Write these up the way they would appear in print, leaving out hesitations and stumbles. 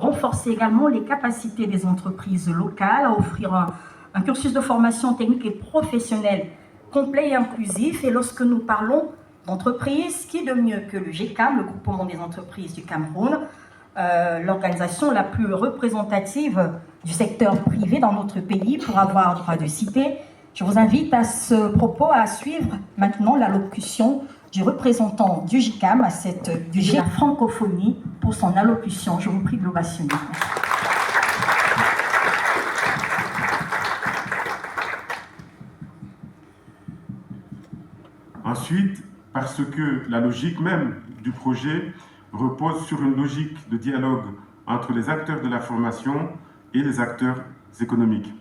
renforcer également les capacités des entreprises locales à offrir un cursus de formation technique et professionnelle complet et inclusif. Et lorsque nous parlons d'entreprises, qui de mieux que le GECAM, le groupement des entreprises du Cameroun, l'organisation la plus représentative du secteur privé dans notre pays, pour avoir droit de citer. Je vous invite à ce propos à suivre maintenant l'allocution du représentant du GICAM, du GICAM francophonie, pour son allocution. Je vous prie de l'ovationner. Ensuite, parce que la logique même du projet repose sur une logique de dialogue entre les acteurs de la formation et les acteurs économiques.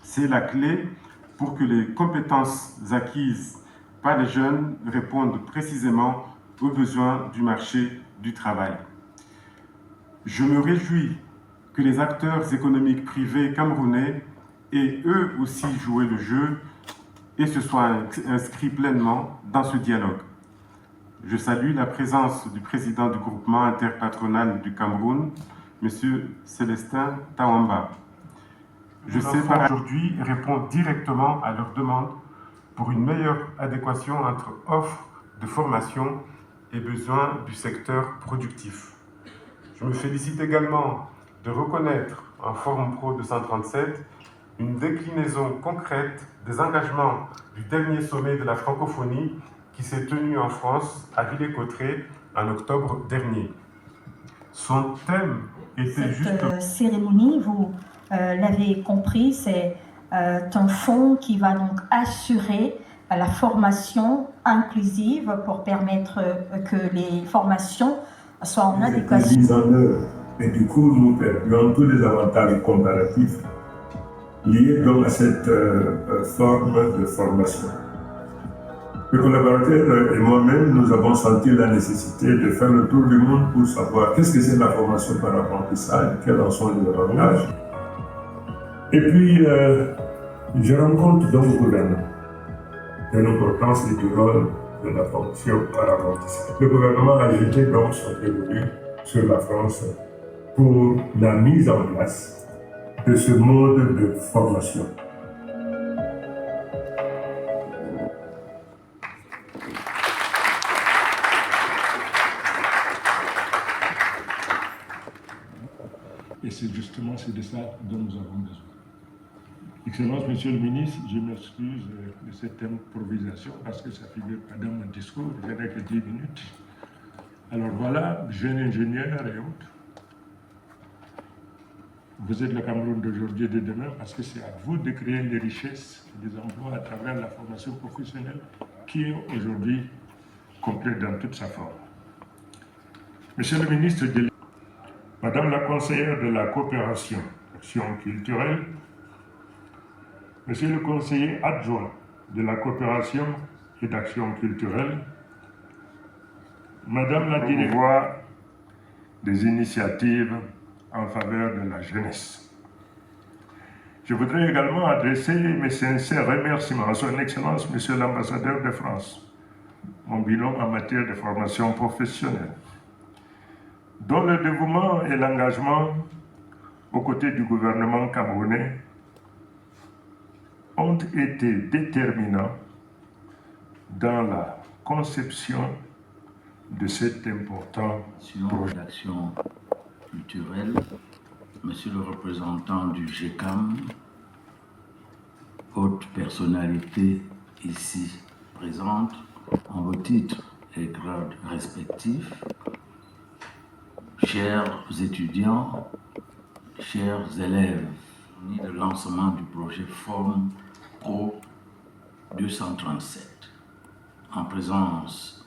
C'est la clé pour que les compétences acquises par les jeunes répondent précisément aux besoins du marché du travail. Je me réjouis que les acteurs économiques privés camerounais aient eux aussi joué le jeu et se soient inscrits pleinement dans ce dialogue. Je salue la présence du président du groupement interpatronal du Cameroun, M. Célestin Tawamba. Je sais par aujourd'hui répondre directement à leurs demandes pour une meilleure adéquation entre offre de formation et besoins du secteur productif. Je me félicite également de reconnaître en Forum Pro 237 une déclinaison concrète des engagements du dernier sommet de la francophonie qui s'est tenu en France à Villers-Cotterêts en octobre dernier. Son thème était Cette cérémonie, vous l'avez compris, c'est un fonds qui va donc assurer la formation inclusive pour permettre que les formations soient en adéquation. Mise en œuvre. Et du coup, nous perdons tous les avantages comparatifs liés donc à cette forme de formation. Le collaborateur et moi-même, nous avons senti la nécessité de faire le tour du monde pour savoir qu'est-ce que c'est la formation par apprentissage, quels en sont les avantages. Et puis, je rencontre donc le gouvernement de l'importance et du rôle de la formation par apprentissage. Le gouvernement a jeté donc son dévolu sur la France pour la mise en place de ce mode de formation. Et c'est justement de ça dont nous avons besoin. Excellence, Monsieur le Ministre, je m'excuse de cette improvisation parce que ça ne figure pas dans mon discours, je n'ai que 10 minutes. Alors voilà, jeune ingénieur et autres, vous êtes le Cameroun d'aujourd'hui et de demain parce que c'est à vous de créer les richesses et des emplois à travers la formation professionnelle qui est aujourd'hui complète dans toute sa forme. Monsieur le ministre de Madame la conseillère de la coopération, action culturelle, Monsieur le conseiller adjoint de la coopération et d'action culturelle, Madame la directrice des initiatives en faveur de la jeunesse. Je voudrais également adresser mes sincères remerciements à son Excellence, Monsieur l'ambassadeur de France, mon binôme en matière de formation professionnelle, dont le dévouement et l'engagement aux côtés du gouvernement camerounais ont été déterminants dans la conception de cet important projet d'action culturelle, Monsieur le représentant du GECAM, haute personnalité ici présente, en vos titres et grades respectifs, chers étudiants, chers élèves, de lancement du projet Forum Pro 237, en présence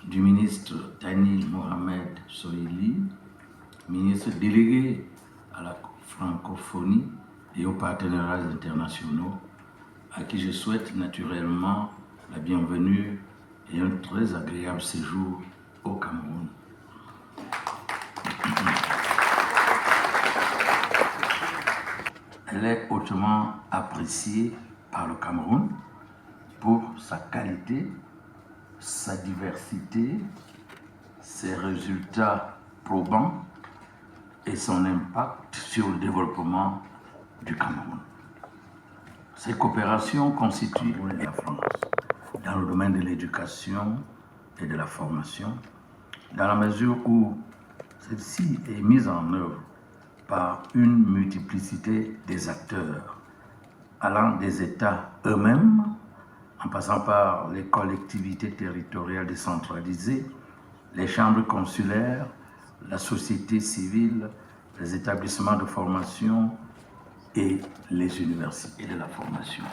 du ministre Tani Mohamed Sohili, ministre délégué à la francophonie et aux partenariats internationaux, à qui je souhaite naturellement la bienvenue et un très agréable séjour au Cameroun. Elle est hautement appréciée par le Cameroun pour sa qualité, sa diversité, ses résultats probants, et son impact sur le développement du Cameroun. Ces coopérations constituent la France dans le domaine de l'éducation et de la formation, dans la mesure où celle-ci est mise en œuvre par une multiplicité des acteurs, allant des États eux-mêmes, en passant par les collectivités territoriales décentralisées, les chambres consulaires, la société civile, les établissements de formation et les universités de la formation.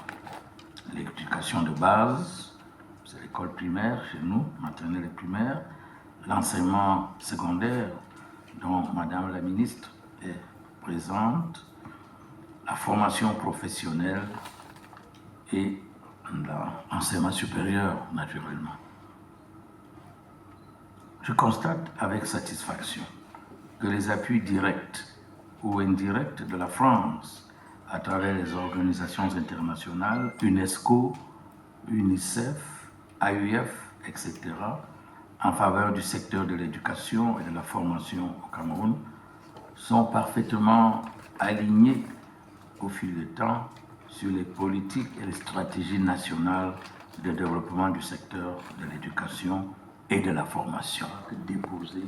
L'éducation de base, c'est l'école primaire chez nous, maternelle et primaire, l'enseignement secondaire, dont Madame la ministre est présente, la formation professionnelle et l'enseignement supérieur, naturellement. Je constate avec satisfaction que les appuis directs ou indirects de la France à travers les organisations internationales, UNESCO, UNICEF, AUF, etc., en faveur du secteur de l'éducation et de la formation au Cameroun, sont parfaitement alignés au fil du temps sur les politiques et les stratégies nationales de développement du secteur de l'éducation et de la formation, déposée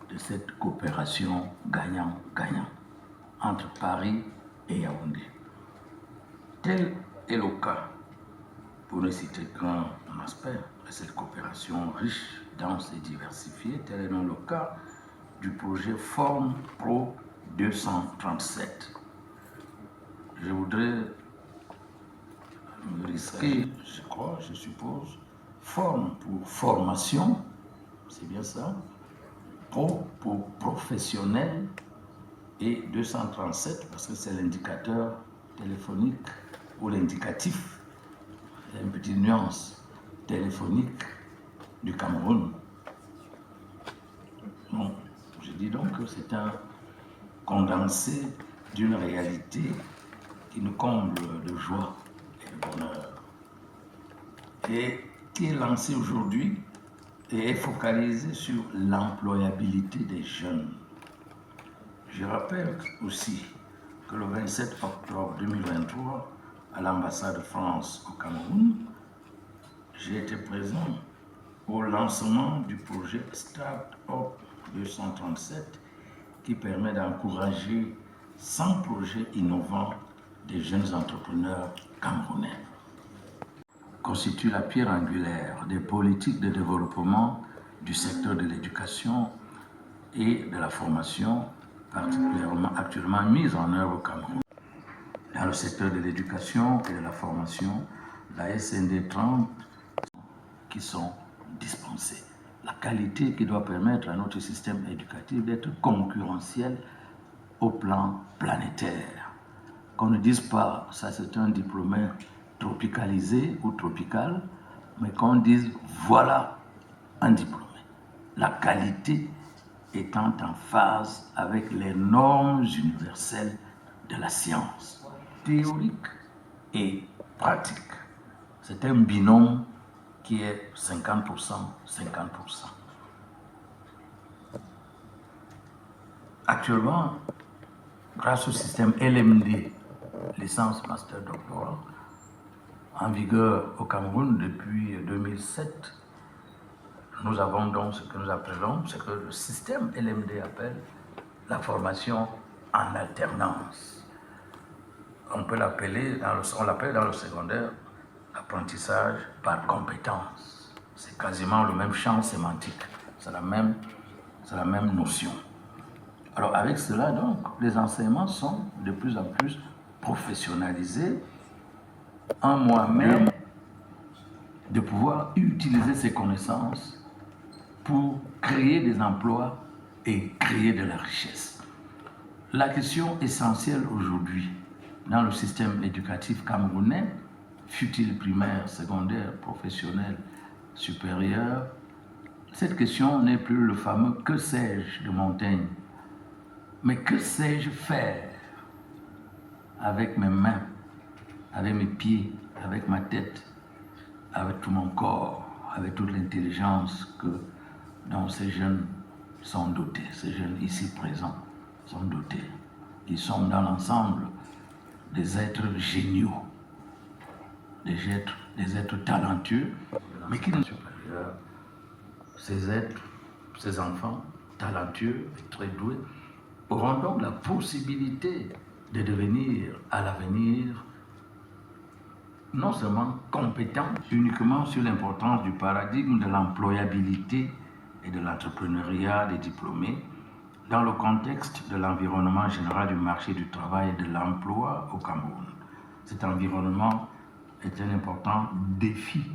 de cette coopération gagnant-gagnant entre Paris et Yaoundé. Tel est le cas, pour ne citer qu'un aspect de cette coopération riche, dense et diversifiée, tel est le cas du projet Form Pro 237. Je voudrais me risquer, je suppose, forme pour formation, c'est bien ça, pro pour professionnel et 237 parce que c'est l'indicateur téléphonique ou l'indicatif, il y a une petite nuance téléphonique du Cameroun. Bon, je dis donc que c'est un condensé d'une réalité qui nous comble de joie et de bonheur et qui est lancé aujourd'hui et est focalisé sur l'employabilité des jeunes. Je rappelle aussi que le 27 octobre 2023, à l'ambassade de France au Cameroun, j'ai été présent au lancement du projet Start-up 237 qui permet d'encourager 100 projets innovants des jeunes entrepreneurs camerounais. Constitue la pierre angulaire des politiques de développement du secteur de l'éducation et de la formation, particulièrement actuellement mises en œuvre au Cameroun. Dans le secteur de l'éducation et de la formation, la SND 30 qui sont dispensées. La qualité qui doit permettre à notre système éducatif d'être concurrentiel au plan planétaire. Qu'on ne dise pas, ça c'est un diplômé tropicalisé ou tropical, mais qu'on dise, voilà un diplômé. La qualité étant en phase avec les normes universelles de la science, théorique et pratique. C'est un binôme qui est 50%, 50%. Actuellement, grâce au système LMD, licence, master, doctorat, en vigueur au Cameroun depuis 2007, nous avons donc ce que nous appelons, ce que le système LMD appelle la formation en alternance. On peut l'appeler, on l'appelle dans le secondaire, l'apprentissage par compétence. C'est quasiment le même champ sémantique, c'est la même notion. Alors avec cela, donc, les enseignements sont de plus en plus professionnalisés, en moi-même de pouvoir utiliser ces connaissances pour créer des emplois et créer de la richesse. La question essentielle aujourd'hui dans le système éducatif camerounais, fut-il primaire, secondaire, professionnel, supérieur, cette question n'est plus le fameux « que sais-je » de Montaigne, mais que sais-je faire avec mes mains, avec mes pieds, avec ma tête, avec tout mon corps, avec toute l'intelligence dont ces jeunes sont dotés, ces jeunes ici présents. sont dotés. Ils sont dans l'ensemble des êtres géniaux, des êtres talentueux, mais qui ne sont pas supérieurs. Ces êtres, ces enfants talentueux et très doués auront donc la possibilité de devenir à l'avenir non seulement compétents, uniquement sur l'importance du paradigme de l'employabilité et de l'entrepreneuriat des diplômés dans le contexte de l'environnement général du marché du travail et de l'emploi au Cameroun. Cet environnement est un important défi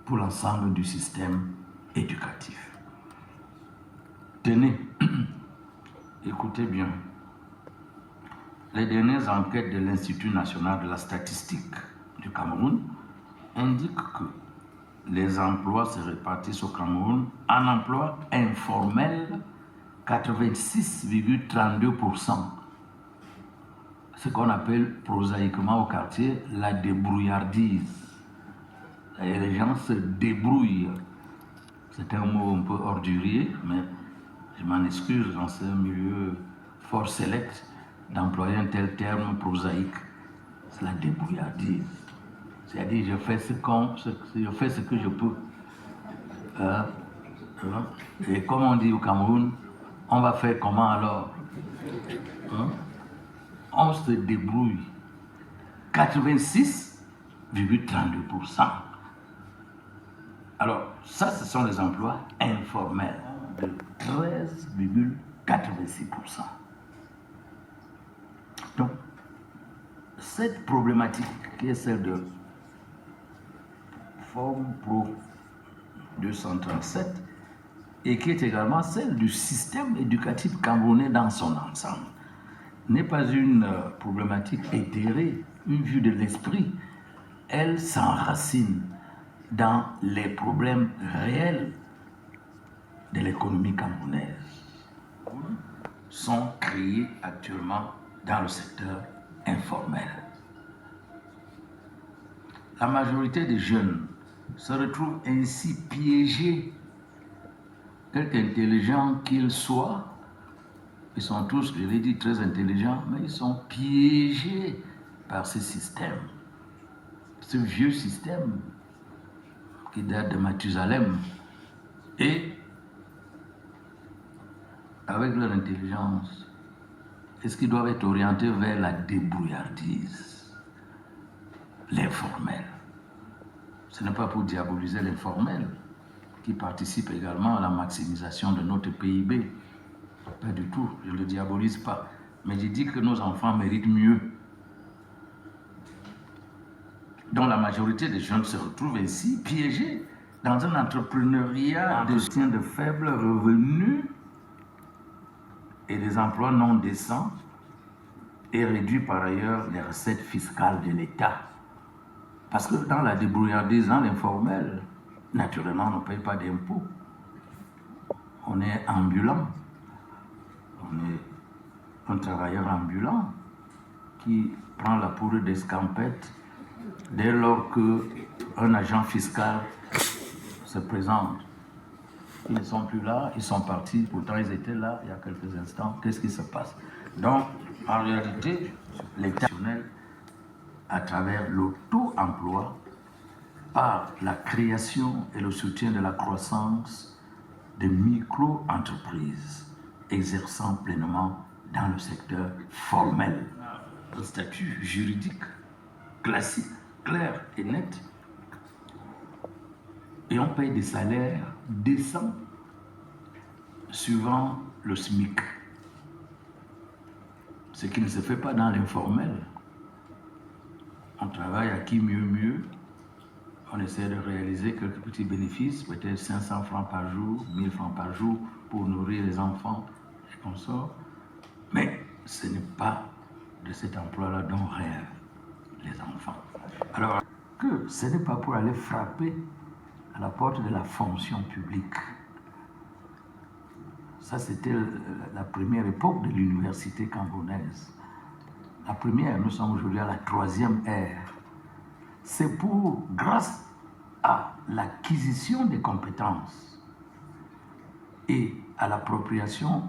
pour l'ensemble du système éducatif. Tenez, écoutez bien, les dernières enquêtes de l'Institut national de la statistique du Cameroun indiquent que les emplois se répartissent au Cameroun en emplois informels 86,32%. Ce qu'on appelle prosaïquement au quartier la débrouillardise. Et les gens se débrouillent. C'est un mot un peu ordurier, mais je m'en excuse dans ce milieu fort sélect d'employer un tel terme prosaïque. C'est la débrouillardise. C'est-à-dire, je fais ce que je peux. Et comme on dit au Cameroun, on va faire comment alors? On se débrouille. 86,32%. Alors, ça, ce sont les emplois informels de 13,86%. Donc, cette problématique qui est celle de Forme Pro 237 et qui est également celle du système éducatif camerounais dans son ensemble, n'est pas une problématique éthérée, une vue de l'esprit. Elle s'enracine dans les problèmes réels de l'économie camerounaise. Sont créés actuellement dans le secteur informel. La majorité des jeunes se retrouvent ainsi piégés, quelque intelligents qu'ils soient. Ils sont tous, je l'ai dit, très intelligents, mais ils sont piégés par ce système. Ce vieux système qui date de Mathusalem. Et avec leur intelligence, est-ce qu'ils doivent être orientés vers la débrouillardise, l'informel? Ce n'est pas pour diaboliser l'informel, qui participe également à la maximisation de notre PIB. Pas du tout, je ne le diabolise pas. Mais je dis que nos enfants méritent mieux. Donc la majorité des jeunes se retrouvent ainsi piégés dans un entrepreneuriat de faibles revenus et des emplois non décents et réduit par ailleurs les recettes fiscales de l'État. Parce que dans la débrouillardise, dans l'informel, naturellement, on ne paye pas d'impôts. On est ambulant. On est un travailleur ambulant qui prend la poudre d'escampette dès lors qu'un agent fiscal se présente. Ils ne sont plus là, ils sont partis, pourtant ils étaient là il y a quelques instants. Qu'est-ce qui se passe? Donc, en réalité, l'État national, à travers l'auto-emploi, par la création et le soutien de la croissance des micro-entreprises exerçant pleinement dans le secteur formel. Un statut juridique classique, clair et net. Et on paye des salaires décents suivant le SMIC. Ce qui ne se fait pas dans l'informel. On travaille à qui mieux. On essaie de réaliser quelques petits bénéfices, peut-être 500 francs par jour, 1000 francs par jour pour nourrir les enfants et consorts. Mais ce n'est pas de cet emploi-là dont rêvent les enfants. Alors que ce n'est pas pour aller frapper à la porte de la fonction publique. Ça, c'était la première époque de l'université camerounaise. La première, nous sommes aujourd'hui à la 3e ère. C'est pour, grâce à l'acquisition des compétences et à l'appropriation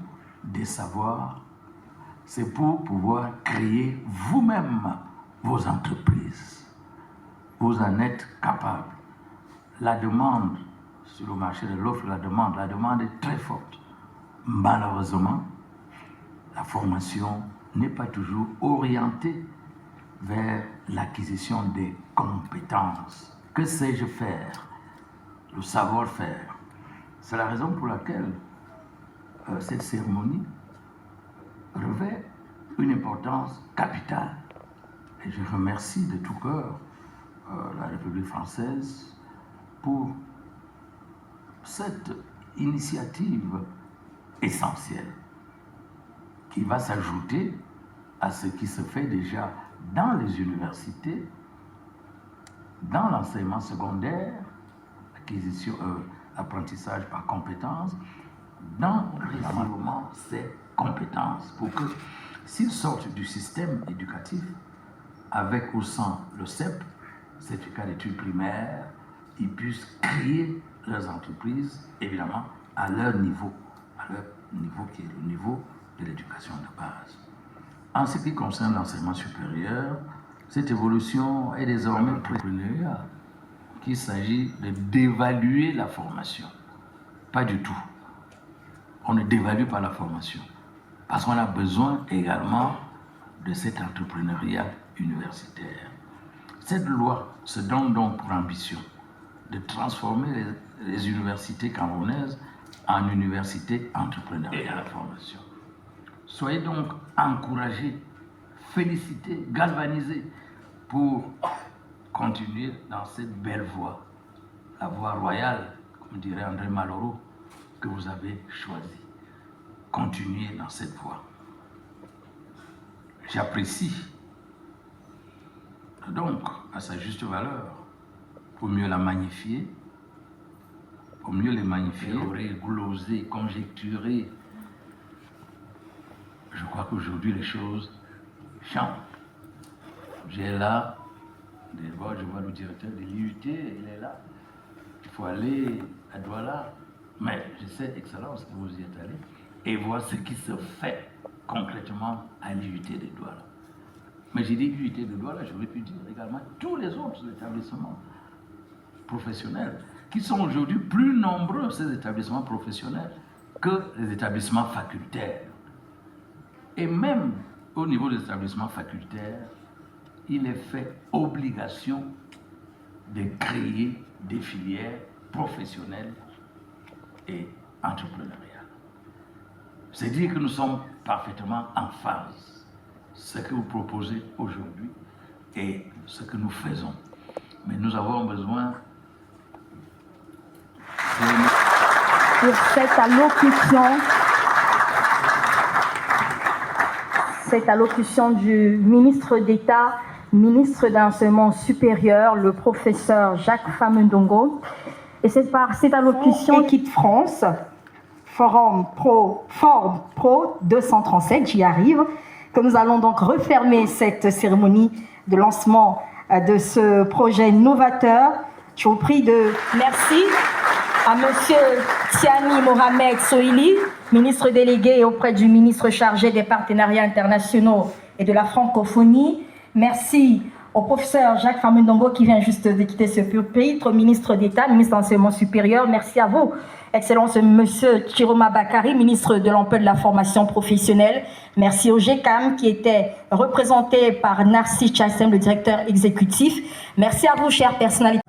des savoirs, c'est pour pouvoir créer vous-même vos entreprises. Vous en êtes capable. La demande sur le marché de l'offre, la demande est très forte. Malheureusement, la formation n'est pas toujours orientée vers l'acquisition des compétences. Que sais-je faire? Le savoir-faire. C'est la raison pour laquelle cette cérémonie revêt une importance capitale. Et je remercie de tout cœur la République française pour cette initiative essentielle qui va s'ajouter à ce qui se fait déjà dans les universités, dans l'enseignement secondaire, acquisition, apprentissage par compétences, dans réellement ces compétences pour que s'ils sortent du système éducatif avec au sein le CEP, certificat d'études primaires, ils puissent créer leurs entreprises, évidemment, à leur niveau qui est le niveau de l'éducation de base. En ce qui concerne l'enseignement supérieur, cette évolution est désormais entrepreneuriale, qu'il s'agit de dévaluer la formation. Pas du tout. On ne dévalue pas la formation, parce qu'on a besoin également de cet entrepreneuriat universitaire. Cette loi se donne donc pour ambition de transformer les universités camerounaises en universités entrepreneuriales à la formation. Soyez donc encouragés, félicités, galvanisés pour continuer dans cette belle voie, la voie royale, comme dirait André Malraux, que vous avez choisie. Continuez dans cette voie. J'apprécie donc à sa juste valeur, pour mieux la magnifier, pour mieux les magnifier, gloser, conjecturer. Je crois qu'aujourd'hui les choses changent. J'ai là, je vois le directeur de l'IUT, il est là. Il faut aller à Douala. Mais je sais, Excellence, que vous y êtes allé, et voir ce qui se fait concrètement à l'IUT de Douala. Mais j'ai dit l'IUT de Douala, j'aurais pu dire également tous les autres établissements professionnels, qui sont aujourd'hui plus nombreux, ces établissements professionnels, que les établissements facultaires. Et même au niveau des établissements facultaires, il est fait obligation de créer des filières professionnelles et entrepreneuriales. C'est dire que nous sommes parfaitement en phase. Ce que vous proposez aujourd'hui et ce que nous faisons. Mais nous avons besoin pour cette allocution du ministre d'État, ministre de l'Enseignement supérieur, le professeur Jacques Famundongo. Et c'est par cette allocution Équipe France, Forum Pro 237, j'y arrive, que nous allons donc refermer cette cérémonie de lancement de ce projet novateur. Je vous prie de merci à M. Tiani Mohamed Sohili, ministre délégué auprès du ministre chargé des partenariats internationaux et de la francophonie. Merci au professeur Jacques Famundongo qui vient juste de quitter ce pupitre, ministre d'État, ministre de l'Enseignement supérieur. Merci à vous, Excellence M. Chiroma Bakari, ministre de l'Emploi et de la formation professionnelle. Merci au GECAM qui était représenté par Narcisse Chassem, le directeur exécutif. Merci à vous, chères personnalités.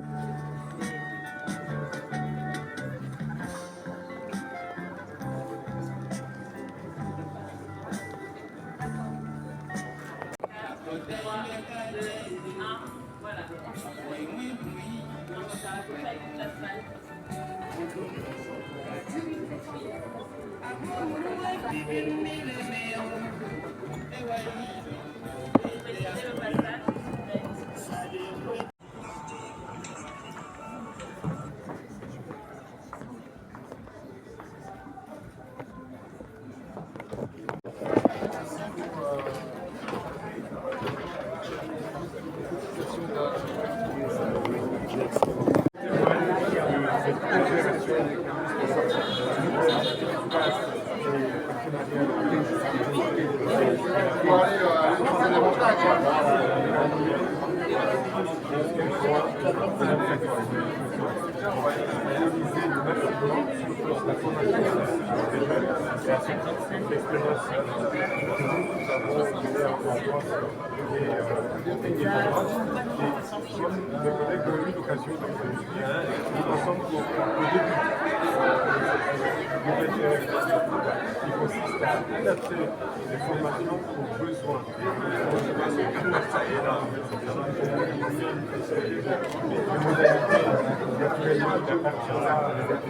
qui consiste à adapter les formations aux besoins.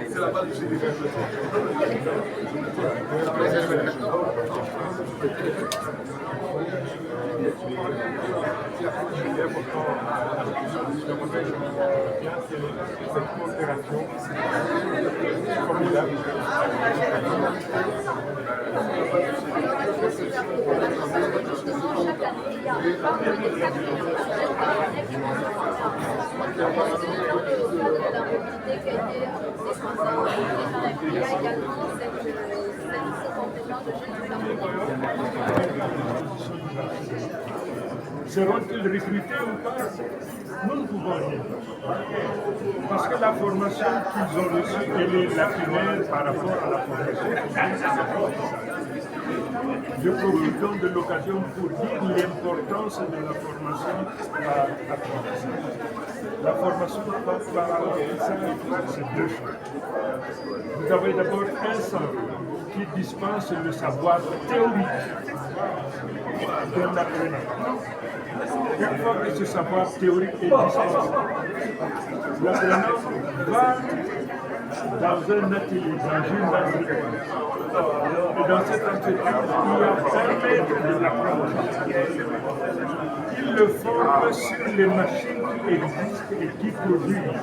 C'est la base cette coopération formidable. Seront-ils recrutés ou pas? Nous ne pouvons rien. Parce que la formation qu'ils ont reçue, elle est lacunaire par rapport à la formation. Je profite donc de l'occasion pour dire l'importance de la formation par apprentissage. La formation par apprentissage, c'est deux choses. Vous avez d'abord un centre qui dispense le savoir théorique d'un apprenant. Une fois que ce savoir théorique est dispensé, l'apprenant va dans un atelier, dans une entreprise. Et dans cette entreprise, il y a un maître de l'apprentissage. Il le forme sur les machines qui existent et qui produisent.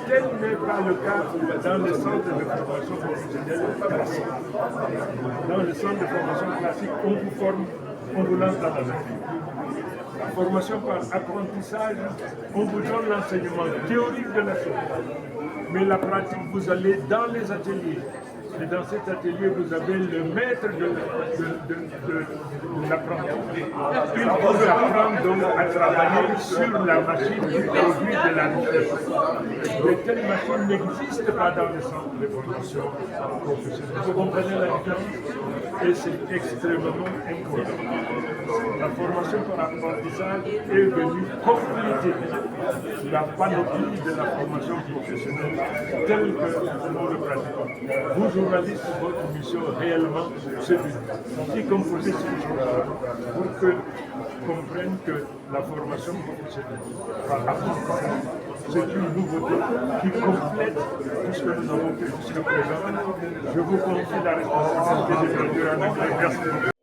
Tel n'est pas le cas dans le centre de formation professionnelle classique. Dans le centre de formation classique, on vous forme, on vous lance dans la vie. La formation par apprentissage, on vous donne l'enseignement théorique de la chose. Mais la pratique, vous allez dans les ateliers. Et dans cet atelier, vous avez le maître de l'apprenti. Il vous apprend donc à travailler sur la machine qui produit de la richesse. De telles machines n'existent pas dans les centres de formation professionnelle. Vous comprenez la différence? Et c'est extrêmement important. La formation par apprentissage est venue compléter la panoplie de la formation professionnelle telle que nous le pratiquons. Vous, journalistes, votre mission réellement, c'est d'y composer ces choses pour que comprennent que la formation professionnelle par apprentissage, c'est une nouveauté qui complète tout ce que nous avons fait jusqu'à présent. Je vous confie la responsabilité de traduire en anglais. Merci beaucoup.